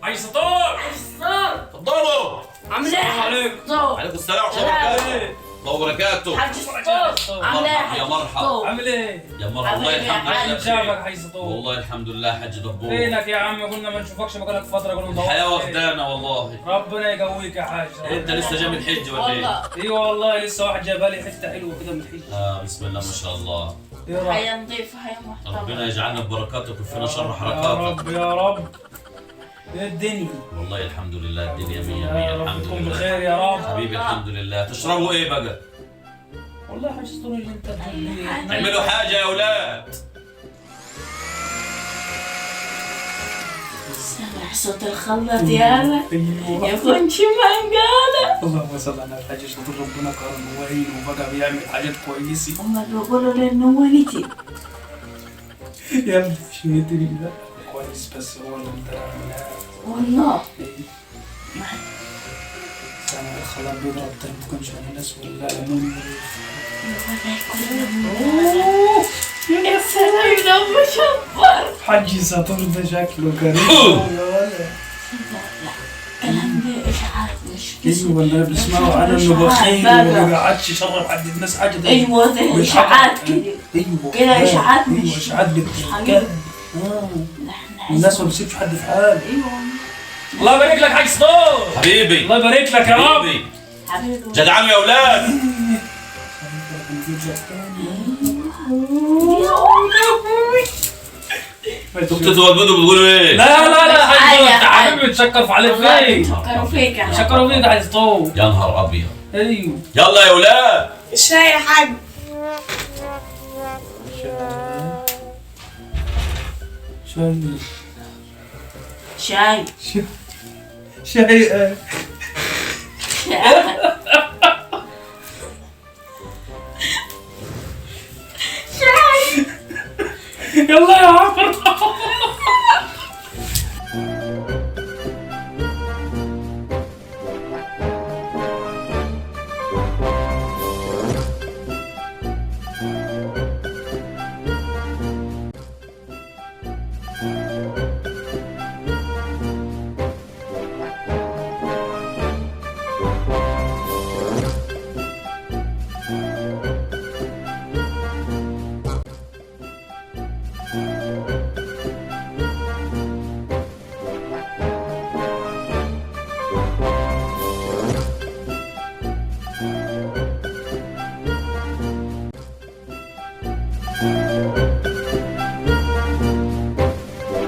حاج سطور. تفضلوا. عامل ايه؟ السلام عليكم. عليكم السلام ورحمة الله وبركاته. حاج سطور عامل ايه يا حاج يا مرحبا. سطور؟ عامل ايه؟ يا مرحبا. والله حبيبي يا الحمد حاج. لله شافك بخير. حاج سطور. والله الحمد لله حج دبور. فينك يا عم؟ قلنا ما نشوفكش بقالك فترة، قلنا ندور الحياة عليك. واخدانا والله. ربنا يقويك يا حاج. انت لسه جاي من الحج ولا ايه؟ والله ايوه والله لسه واحد جايبها لي حتة حلوة كده من الحج. بسم الله ما شاء الله. ايه رأيك؟ حياة نظيفة حياة محترمة. ربنا يجعلنا ببركاتك ويكفينا شر يا حركاتك. رب يا رب. ايه الدنيا؟ والله الحمد لله الدنيا مية يا مية رب الحمد تكون لله. بخير يا رب. حبيبي الحمد لله. تشربوا ايه بقى؟ والله يا حاج سطور اللي انت تقول لي. اعملوا حاجة يا اولاد. سامع صوت الخلاط يالا ايوه. يكون شي منقالة. اللهم صل على الحاج سطور، ربنا كرمه وعينه وبقى بيعمل حاجات كويسة. هما بيقولوا لي انه ولدي. يا ابني شو يدري ده كويس، بس هو اللي انت عاملها. والله ايه سامع الخلاط بيضرب تليفون عشان الناس ولا ليمون. يا سلام لو مشبر. حاج سطور ده شكله كريم يا ولد. الكلام ده اشاعات مش ايوه اللي بنسمعه عنه انه بخيل وما بيقعدش يشرب حد الناس حاجه ده. ايوه ده اشاعات كده. ايوه كده إشاعات ايوه مش- اشاعات مش حقيقة. بتتكلم. نحن الناس ما بتسيبش حد في حاله. ايوه الله يبارك لك حاج سطور. حبيبي الله يبارك لك يا رب. حبيبي. حبيبي جدعان يا اولاد. انتوا بتتولدوا بتقولوا ايه؟ لا لا لا حاج يا انت حاج. حبيبي بتشكر في عليك والله فين؟ بيفكروا فيك يا حاج. شكروا فيك يا حاج سطور. يا نهار ابيض. ايوه يلا يا اولاد. الشاي يا حاج. شاي شاي شاي شاي شاي. يلا يا عمر.